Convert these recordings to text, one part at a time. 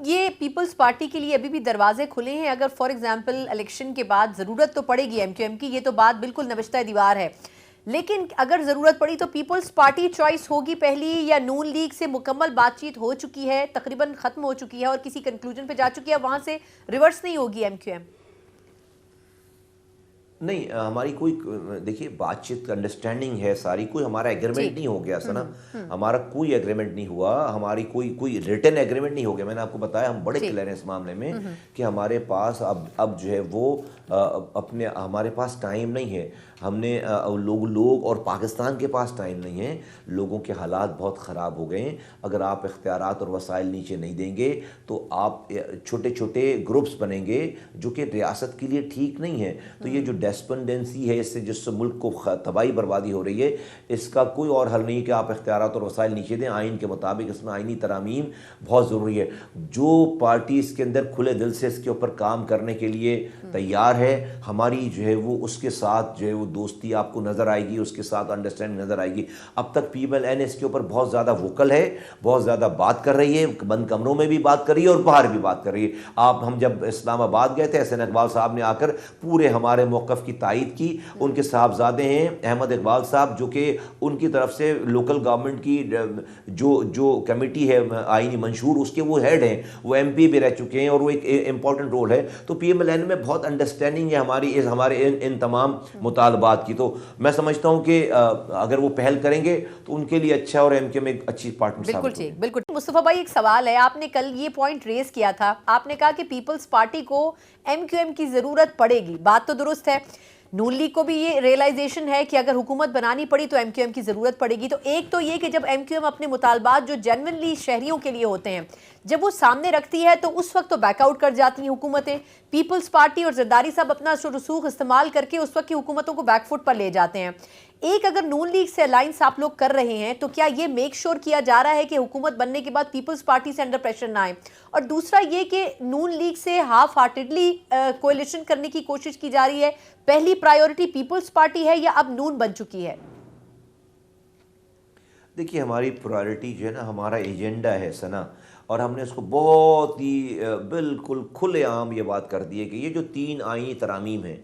ये peoples party के लिए अभी भी दरवाजे खुले हैं? अगर फॉर एग्जांपल इलेक्शन के बाद ज़रूरत तो पड़ेगी एमक्यूएम की, ये तो बात बिल्कुल नविश्ता दीवार है, लेकिन अगर ज़रूरत पड़ी तो पीपल्स पार्टी चॉइस होगी पहली, या नून लीग से मुकम्मल बातचीत हो चुकी है, तकरीबन ख़त्म हो चुकी है और किसी कंक्लूजन पे जा चुकी है, वहाँ से रिवर्स नहीं होगी एमक्यूएम? नहीं, हमारी कोई, देखिए बातचीत अंडरस्टैंडिंग है सारी, कोई हमारा एग्रीमेंट नहीं हो गया सना। हमारा कोई एग्रीमेंट नहीं हुआ, हमारी कोई रिटन एग्रीमेंट नहीं हो गया। मैंने आपको बताया हम बड़े क्लियर हैं इस मामले में कि हमारे पास अब जो है वो अपने हमारे पास टाइम नहीं है। हमने लोग और पाकिस्तान के पास टाइम नहीं है। लोगों के हालात बहुत ख़राब हो गए हैं। अगर आप इख्तियारात और वसाइल नीचे नहीं देंगे तो आप छोटे छोटे ग्रुप्स बनेंगे जो कि रियासत के लिए ठीक नहीं है। तो ये जो डेस्पेंडेंसी है, इससे जिससे मुल्क को तबाही बर्बादी हो रही है, इसका कोई और हल नहीं है कि आप इख्तियारात और वसाइल नीचे दें। आइन के मुताबिक इसमें आइनी तरामीम बहुत ज़रूरी है। जो पार्टी इसके अंदर खुले दिल से इसके ऊपर काम करने के लिए तैयार है, हमारी जो है वो उसके साथ जो है वो दोस्ती आपको नज़र आएगी, उसके साथ अंडरस्टैंडिंग नज़र आएगी। अब तक PMLN इसके ऊपर बहुत ज़्यादा वोकल है, बहुत ज़्यादा बात कर रही है, बंद कमरों में भी बात कर रही है और बाहर भी बात कर रही है। हम जब इस्लामाबाद गए थे, एहसन इकबाल साहब ने आकर पूरे हमारे मौक़िफ़ की तायीद की। उनके साहबजादे हैं अहमद इकबाल साहब, जो कि उनकी तरफ से लोकल गवर्नमेंट की जो कमेटी है आइनी मंशूर, उसके वो हेड हैं, वो MP भी रह चुके हैं और वो एक इम्पॉर्टेंट रोल है। तो PMLN में बहुत अंडरस्टैंडिंग है हमारे इन तमाम मुतालबात की। तो मैं समझता हूं कि अगर वो पहल करेंगे तो उनके लिए अच्छा और MK में एक अच्छी पार्टनर। बिल्कुल ठीक, बिल्कुल। मुस्तफा भाई, एक सवाल है, आपने कल ये पॉइंट रेज किया था, आपने कहा कि पीपल्स पार्टी को MQM की जरूरत पड़ेगी। बात तो दुरुस्त है, नून लीग को भी ये रियलाइजेशन है कि अगर हुकूमत बनानी पड़ी तो MQM की ज़रूरत पड़ेगी। तो एक तो ये कि जब MQM अपने मुतालबात जो जेन्युइनली शहरियों के लिए होते हैं जब वो सामने रखती है तो उस वक्त तो बैकआउट कर जाती हैं हुकूमतें। पीपल्स पार्टी और जरदारी साहब अपना रसूख इस्तेमाल करके उस वक्त की हुकूमतों को बैकफुट पर ले जाते हैं। एक, अगर नून लीग से अलायंस आप लोग कर रहे हैं तो क्या ये मेक श्योर किया जा रहा है कि हुकूमत बनने के बाद पीपल्स पार्टी से अंडर प्रेशर ना आए? और दूसरा ये कि नून लीग से हाफ हार्टेडली कोalition करने की कोशिश की जा रही है, पहली प्रायोरिटी पीपल्स पार्टी है या अब नून बन चुकी है? देखिए, हमारी प्रायोरिटी जो है ना, हमारा एजेंडा है सना, और हमने उसको बहुत ही बिल्कुल खुलेआम ये बात कर दी है कि ये जो 3 आईनी तरामीम हैं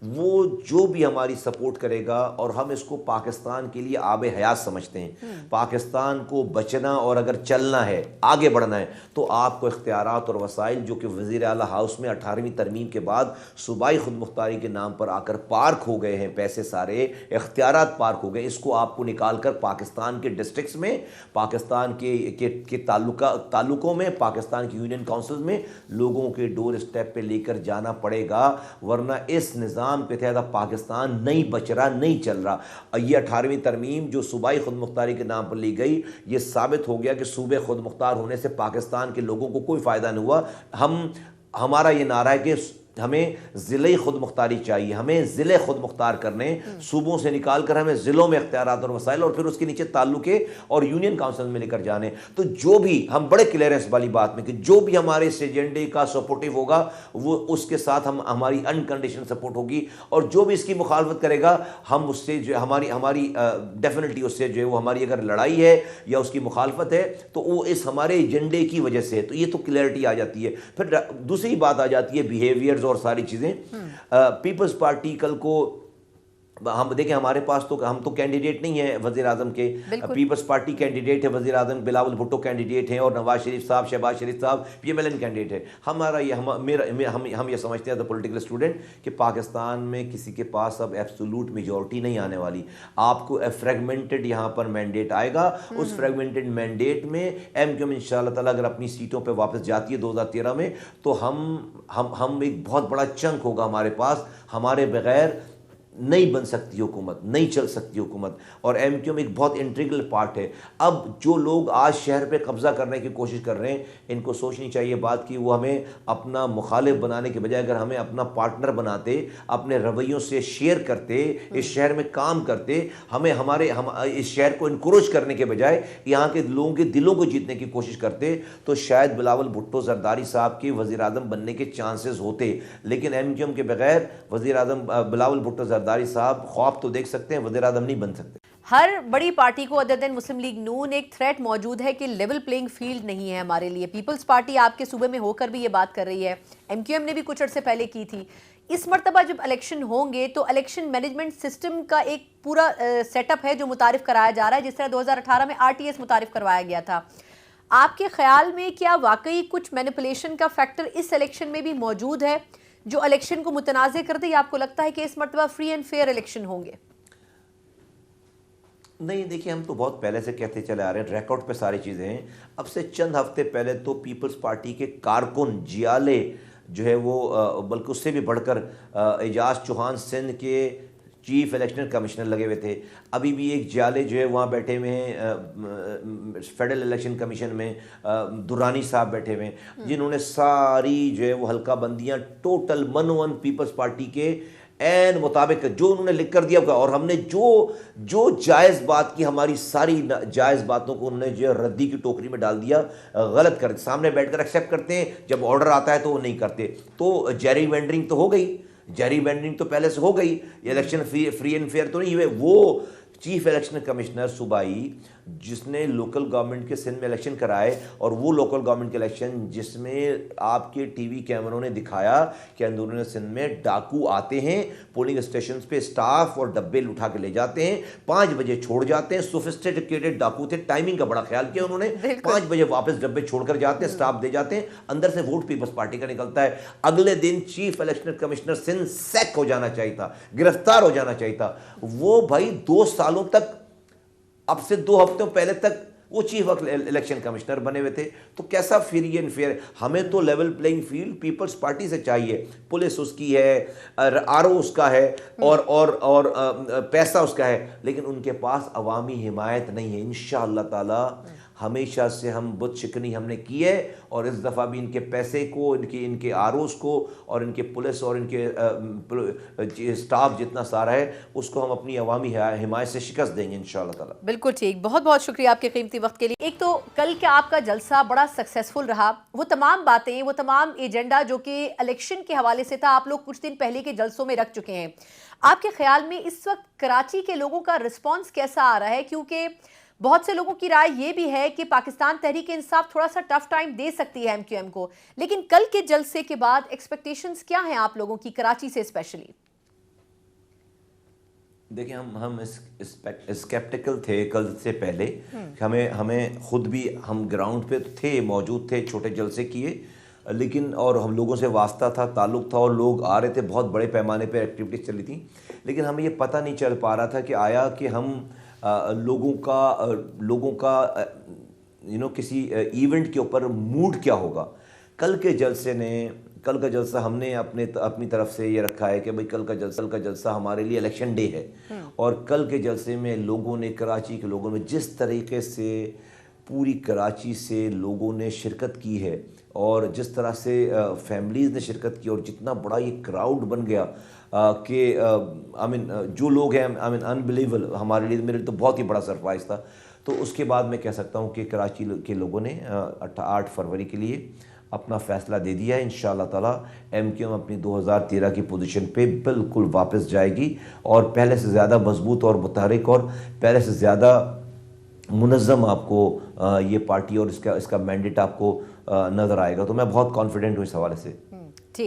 वो जो भी हमारी सपोर्ट करेगा, और हम इसको पाकिस्तान के लिए आब हयात समझते हैं। पाकिस्तान को बचना और अगर चलना है, आगे बढ़ना है, तो आपको इख्तियारात और वसाइल जो कि वज़ीर आला हाउस में 18वीं तरमीम के बाद सूबाई खुद मुख्तारी के नाम पर आकर पार्क हो गए हैं, पैसे सारे इख्तियारात पार्क हो गए, इसको आपको निकाल कर पाकिस्तान के डिस्ट्रिक्ट्स में, पाकिस्तान के ताल्लुकों में, पाकिस्तान की यूनियन काउंसिल में लोगों के डोर स्टेप पे लेकर जाना पड़ेगा। वरना इस निज़ाम के तहत पाकिस्तान नहीं बच रहा, नहीं चल रहा। ये 18वीं तरमीम जो सूबाई खुद मुख्तारी के नाम पर ली गई, ये साबित हो गया कि सूबे खुद मुख्तार होने से पाकिस्तान के लोगों को कोई फ़ायदा नहीं हुआ। हमारा ये नारा है कि हमें ज़िले खुद मुख्तारी चाहिए, हमें ज़िले खुद मुख्तार करने, सूबों से निकाल कर हमें ज़िलों में इख्तियारात और वसाइल और फिर उसके नीचे ताल्लुके और यूनियन काउंसिल में लेकर जाने। तो जो भी, हम बड़े क्लियर हैं इस वाली बात में कि जो भी हमारे इस एजेंडे का सपोर्टिव होगा वो उसके साथ हमारी अनकंडीशनल सपोर्ट होगी, और जो भी इसकी मुखालफत करेगा हम उससे जो हमारी डेफिनेटली उससे जो है वो हमारी अगर लड़ाई है या उसकी मुखालफत है तो वो इस हमारे एजेंडे की वजह से है। तो ये तो क्लैरिटी आ जाती है। फिर दूसरी बात आ जाती है बिहेवियर और सारी चीजें। पीपल्स पार्टी कल को हम देखें, हमारे पास तो हम तो कैंडिडेट नहीं है वज़ीर आज़म के, पीपल्स पार्टी कैंडिडेट है वज़ीर आज़म, बिलावल भुट्टो कैंडिडेट हैं और नवाज शरीफ साहब, शहबाज शरीफ साहब PMLN कैंडिडेट है। हमारा ये हम ये समझते हैं द पॉलिटिकल स्टूडेंट कि पाकिस्तान में किसी के पास अब एब्सोल्यूट मेजॉरिटी नहीं आने वाली। आपको फ्रेगमेंटेड यहाँ पर मैंडेट आएगा। उस फ्रेगमेंटेड मैंडेट में MQM इंशाअल्लाह ताला अगर अपनी सीटों पर वापस जाती है 2013 में, तो हम एक बहुत बड़ा चंक होगा हमारे पास। हमारे बगैर नहीं बन सकती हुकूमत, नहीं चल सकती हुकूमत, और MQM एक बहुत इंटीग्रल पार्ट है। अब जो लोग आज शहर पे कब्जा करने की कोशिश कर रहे हैं, इनको सोचनी चाहिए बात कि वो हमें अपना मुखालिफ बनाने के बजाय अगर हमें अपना पार्टनर बनाते, अपने रवैयों से शेयर करते, इस शहर में काम करते, हम इस शहर को इनक्रोच करने के बजाय यहाँ के लोगों के दिलों को जीतने की कोशिश करते, तो शायद बिलावल भुट्टो जरदारी साहब के वज़ीर आज़म बनने के चांसेस होते। लेकिन MQM के बगैर वज़ीर आज़म बिलावल भुट्टो जरदारी साहब ख्वाब तो देख सकते हैं, वज़ीर आज़म नहीं बन सकते। हर बड़ी पार्टी को अदर देन मुस्लिम लीग नून एक थ्रेट मौजूद है कि लेवल प्लेइंग फील्ड नहीं है हमारे लिए। पीपल्स पार्टी आपके सूबे में होकर भी ये बात कर रही है, एमक्यूएम ने भी कुछ अर्से पहले की थी। इस मर्तबा जब इलेक्शन होंगे तो इलेक्शन मैनेजमेंट सिस्टम का एक पूरा सेटअप है जो मुतारिफ कराया जा रहा है, जिस तरह 2018 में आरटीएस मुतारिफ करवाया गया था। आपके ख्याल में क्या वाकई कुछ मैनिपुलेशन का फैक्टर इस इलेक्शन में भी मौजूद है जो इलेक्शन को मुतनाज़ कर दे, या आपको लगता है कि इस मर्तबा फ्री एंड फेयर इलेक्शन होंगे? नहीं, देखिए, हम तो बहुत पहले से कहते चले आ रहे हैं, रिकॉर्ड पे सारी चीज़ें हैं। अब से चंद हफ्ते पहले तो पीपल्स पार्टी के कारकुन जियाले जो है वो बल्कि उससे भी बढ़कर एजाज चौहान सिंध के चीफ इलेक्शन कमिश्नर लगे हुए थे। अभी भी एक जियाले जो है वहाँ बैठे हुए हैं फेडरल इलेक्शन कमीशन में, दुरानी साहब बैठे हुए हैं, जिन्होंने सारी जो है वो हल्का बंदियाँ टोटल मनोवन पीपल्स पार्टी के एन मुताबिक जो उन्होंने लिख कर दिया होगा। और हमने जो जो जायज़ बात की, हमारी सारी जायज़ बातों को उन्होंने जो रद्दी की टोकरी में डाल दिया, गलत कर सामने बैठकर एक्सेप्ट करते हैं, जब ऑर्डर आता है तो वो नहीं करते। तो जेरी वेंडरिंग तो हो गई, जेरी वेंडरिंग तो पहले से हो गई, इलेक्शन फ्री एंड फेयर तो नहीं हुए। वो चीफ इलेक्शन कमिश्नर सूबाई जिसने लोकल गवर्नमेंट के सिंध में इलेक्शन कराए, और वो लोकल गवर्नमेंट के इलेक्शन जिसमें आपके टीवी कैमरों ने दिखाया कि अंदरूनी सिंध में डाकू आते हैं, पोलिंग स्टेशन पे स्टाफ और डब्बे उठा के ले जाते हैं, 5 बजे छोड़ जाते हैं। सोफिस्टिकेटेड डाकू थे, टाइमिंग का बड़ा ख्याल किया उन्होंने, 5 बजे वापस डब्बे छोड़कर जाते हैं, स्टाफ दे जाते हैं, अंदर से वोट पीपल्स पार्टी का निकलता है। अगले दिन chief election commissioner Sindh sack हो जाना चाहिए था, गिरफ्तार हो जाना चाहिए था। वो भाई 2 सालों तक, अब से 2 हफ्तों पहले तक वो चीफ इलेक्शन कमिश्नर बने हुए थे। तो कैसा फ्री एंड फेयर? हमें तो level playing field Peoples Party से चाहिए। पुलिस उसकी है, आरओ उसका है, और पैसा उसका है, लेकिन उनके पास अवामी हिमायत नहीं है। इंशाअल्लाह ताला हमेशा से हम बुत शिकनी हमने की है, और इस दफ़ा भी इनके पैसे को, इनके आरओस को, और इनके पुलिस और इनके स्टाफ जितना सारा है, उसको हम अपनी अवामी हिमायत से शिकस्त देंगे इंशाअल्लाह ताला। बिल्कुल ठीक, बहुत बहुत शुक्रिया आपके कीमती वक्त के लिए। एक तो कल का आपका जलसा बड़ा सक्सेसफुल रहा, वो तमाम बातें, वो तमाम एजेंडा जो कि इलेक्शन के हवाले से था, आप लोग कुछ दिन पहले के जलसों में रख चुके हैं। आपके ख्याल में इस वक्त कराची के लोगों का रिस्पॉन्स कैसा आ रहा है? क्योंकि बहुत से लोगों की राय ये भी है कि पाकिस्तान तहरीक इंसाफ थोड़ा सा टफ टाइम दे सकती है एमक्यूएम को, लेकिन कल के जलसे के बाद एक्सपेक्टेशंस क्या हैं आप लोगों की कराची से स्पेशली? देखिए, हम स्केप्टिकल थे कल से पहले। हमें खुद भी, हम ग्राउंड पे थे, मौजूद थे, छोटे जलसे किए, लेकिन और हम लोगों से वास्ता था, ताल्लुक़ था, और लोग आ रहे थे, बहुत बड़े पैमाने पे एक्टिविटीज़ चली थी, लेकिन हमें ये पता नहीं चल पा रहा था कि आया कि हम लोगों का किसी इवेंट के ऊपर मूड क्या होगा। कल का जलसा हमने अपनी तरफ से ये रखा है कि भाई कल का जलसा हमारे लिए इलेक्शन डे है, और कल के जलसे में लोगों ने, कराची के लोगों ने जिस तरीके से, पूरी कराची से लोगों ने शिरकत की है, और जिस तरह से फैमिलीज़ ने शिरकत की, और जितना बड़ा ये क्राउड बन गया कि जो लोग हैं, अनबिलीवेबल, हमारे लिए, मेरे लिए तो बहुत ही बड़ा सरप्राइज़ था। तो उसके बाद मैं कह सकता हूँ कि कराची के लोगों ने 8 फरवरी के लिए अपना फ़ैसला दे दिया है। इंशाअल्लाह ताला एमक्यूएम अपनी 2013 की पोजीशन पे बिल्कुल वापस जाएगी, और पहले से ज़्यादा मजबूत और मुतहरिक, और पहले से ज़्यादा मुनज़्ज़म आपको ये पार्टी और इसका मैंडेट आपको नज़र आएगा। तो मैं बहुत कॉन्फिडेंट हूँ इस हवाले से।